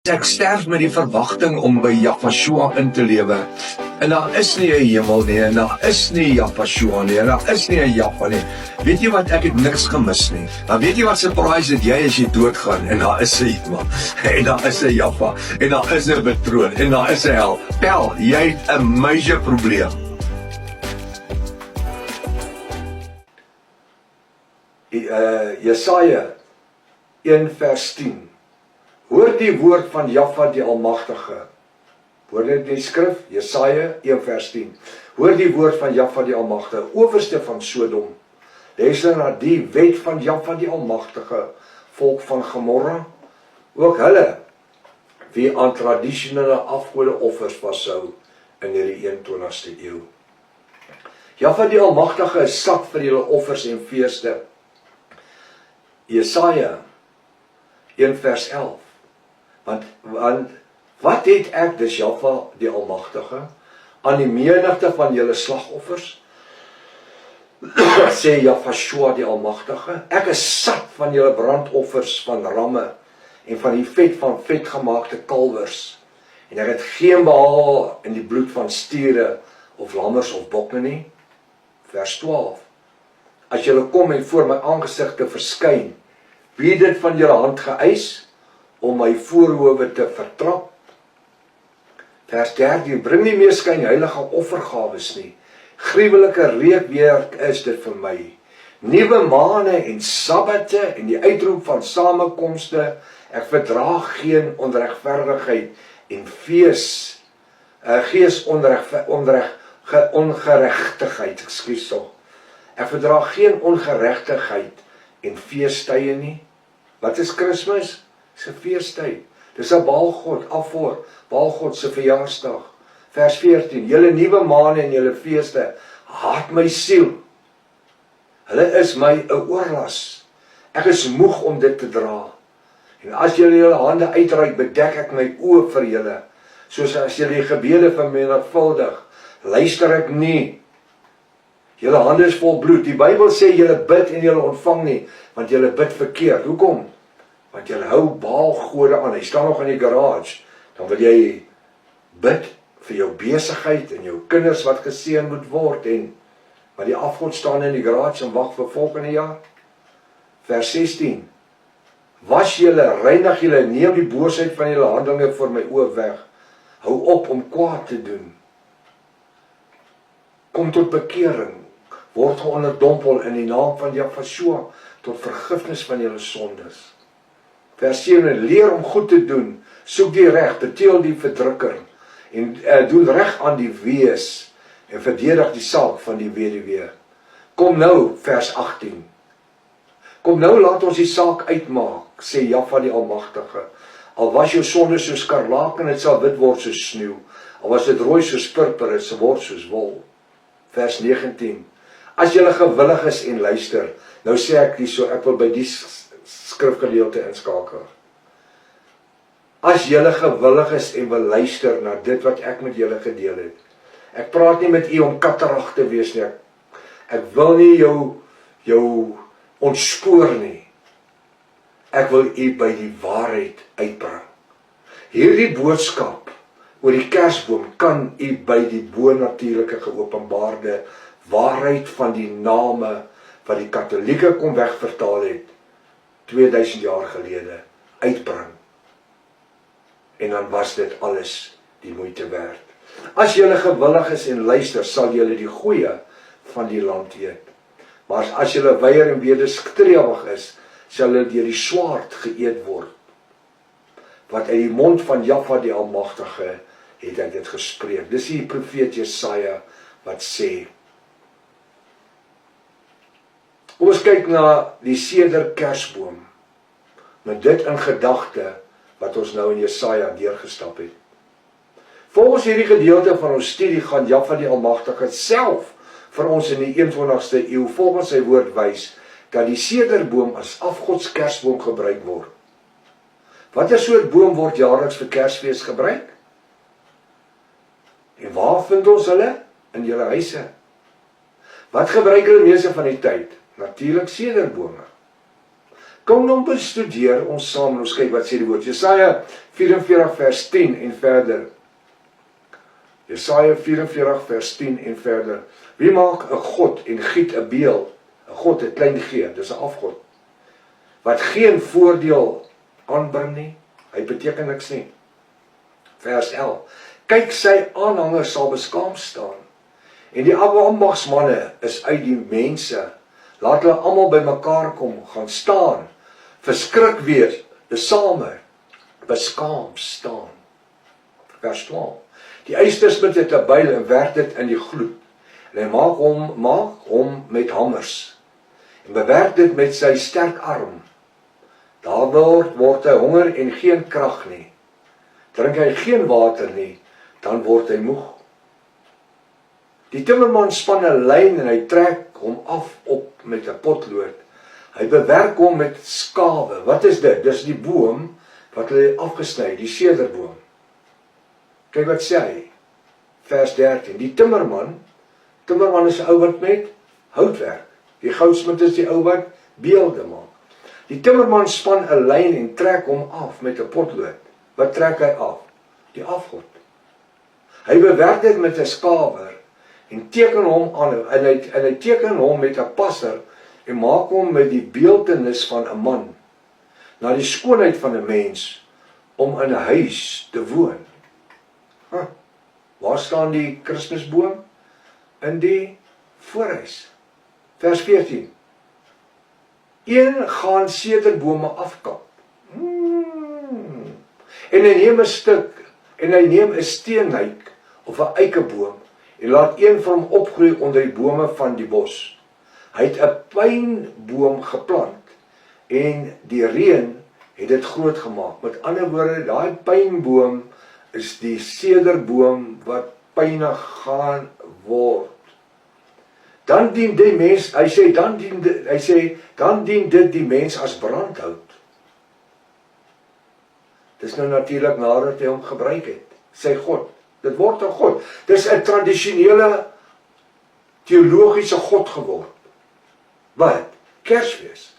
Ek sterf met die verwagting om by Yahshua in te lewe. En daar is nie 'n hemel nie, en daar is nie Yahshua nie, en daar is nie 'n Jahwe nie. Weet jy wat, ek het niks gemis nie. Maar weet jy wat surprise het jy as jy doodgaan, en daar is 'n iemand, en daar is 'n Jahwe, en daar is 'n betroon, en daar is 'n hel. Pel, jy het 'n major probleem. Jesaja 1 vers 10. Hoor die woord van Jahwe die Almagtige. Hoor dit in die skrif, Jesaja 1 vers 10. Hoor die woord van Jahwe die Almagtige, owerste van Sodom. Luister na die wet van Jahwe die Almagtige, volk van Gomorra, ook hulle, wie aan tradisionele afgode offers vashou in die 21ste eeu. Jahwe die Almagtige is sat vir julle offers en feeste. Jesaja 1 vers 11. Want wat het ek, dis Jahwe die Almagtige, aan die menigte van julle slagoffers? Sê Yahshua die Almagtige, ek is sat van julle brandoffers van ramme en van die vet van vetgemaakte kalwers. En ek het geen behaal in die bloed van stiere of lammers of bokke nie. Vers 12. As julle kom en voor my aangesig te verskyn, wie het dit van julle hand geëis om my voorhoewe te vertrap? Vers 13, bring nie meer skynheilige offergawes nie. Gruwelike reukwerk is dit vir my. Nuwe maane en sabbate en die uitroep van samekomste. Ek verdra geen onregverdigheid en ongeregtigheid, ekskuus tog. Ek verdra geen ongeregtigheid en feestydde nie. Wat is Kersfees? Dis 'n feestyd. Dis 'n Baalgod, Affor, Baalgod se verjaarsdag. Vers 14, julle nuwe maane en julle feeste, haat my siel. Hulle is my 'n oorlas. Ek is moeg om dit te dra. En as julle julle hande uitreik, bedek ek my oë vir julle. Soos as julle die gebede vermenigvuldig, luister ek nie. Julle hande is vol bloed. Die Bybel sê julle bid en julle ontvang nie, want julle bid verkeerd. Hoekom? Want julle hou Baalgode aan. Hy staan nog in die garage. Dan wil jy bid vir jou besigheid en jou kinders wat geseën moet word, maar die afgod staan in die garage en wag vir volgende jaar. Vers 16. Was julle, reinig julle, neem die boosheid van julle handelinge voor my oë weg. Hou op om kwaad te doen. Kom tot bekering. Word geonderdompel in die naam van Yahshua tot vergifnis van julle sondes. Vers 7, leer om goed te doen, soek die reg, beteel die verdrukker, en doen reg aan die wees, en verdedig die saak van die weduwee. Kom nou, vers 18. Kom nou, laat ons die saak uitmaak, sê Jahwe die Almagtige. Al was jou sonde soos skarlaken, het sal wit word soos sneeu. Al was dit rooi soos purper, het sal word soos wol. Vers 19. As julle gewillig is en luister, nou sê ek die so, ek wil by die skrifgedeelte inskakel. As julle gewillig is en wil luister na dit wat ek met julle gedeel het. Ek praat nie met u om katterig te wees nie. Ek wil nie jou ontspoor nie. Ek wil u by die waarheid uitbring. Hierdie boodskap oor die Kersboom kan u by die bonatuurlike geopenbaarde waarheid van die name wat die Katolieke kom wegvertaal het 2000 jaar gelede uitbring. En dan was dit alles die moeite werd. As julle gewillig is en luister, sal julle die goeie van die land eet. Maar as julle weier en wederstrewig is, sal julle deur die swaard geëet word. Wat uit die mond van Jahwe die Almagtige het ek dit gespreek. Dis die profeet Jesaja wat sê. Ons kyk na die seder Kersboom, met dit in gedagte wat ons nou in Jesaja deurgestap het. Volgens hierdie gedeelte van ons studie gaan Jahwe die Almagtige self vir ons in die 21ste eeu volgens sy woord wys dat die sederboom as afgods Kersboom gebruik word. Watter soort boom word jaarliks vir Kersfees gebruik? En waar vind ons hulle? In julle huise. Wat gebruik hulle meeste van die tyd? Natuurlik sederbome. Kom nou bestudeer ons saam en ons kyk wat sê die woord. Jesaja 44 vers 10 en verder. Jesaja 44 vers 10 en verder. Wie maak 'n god en giet 'n beeld? 'n God, 'n klein g, dis 'n afgod. Wat geen voordeel aanbring nie, hy beteken niks nie. Vers 11. Kyk, sy aanhangers sal beskaam staan. En die ambagsmanne is uit die mense. Laat hulle almal bymekaar kom, gaan staan, verskrik wees, besame, beskaam staan. Vers 12. Die ystersmid het 'n byl en werk dit in die gloed. En hy maak hom met hamers. En bewerk dit met sy sterk arm. Daar word hy honger en geen krag nie. Drink hy geen water nie, dan word hy moeg. Die timmerman span 'n lyn en hy trek hom af op met 'n potlood. Hy bewerk hom met skawe. Wat is dit? Dis die boom wat hy afgesny, die sederboom. Kyk wat sê hy. Vers 13. Die timmerman is 'n ou wat met hout werk. Die goudsmid is die ou wat beelde maak. Die timmerman span 'n lyn en trek hom af met 'n potlood. Wat trek hy af? Die afgod. Hy bewerk dit met 'n skawer en teken hom aan en hy teken hom met 'n passer en maak hom met die beeltenis van 'n man na die skoonheid van 'n mens om in 'n huis te woon. Waar staan die Kersboom? In die voorhuis. Vers 14. Een gaan sederbome afkap. En hy neem 'n stuk en hy neem 'n steenhyk of 'n eikeboom en laat een van hom opgroei onder die bome van die bos. Hy het 'n pynboom geplant en die reën het dit groot gemaak. Met ander woorde, daai pynboom is die sederboom wat pynig gaan word. Dan dien die mens, hy sê dan dien dit die mens as brandhout. Dis nou natuurlik nadat hy hom gebruik het, sê God. Dit word 'n god. Dis 'n tradisionele teologiese god geword. Wat? Kersfees.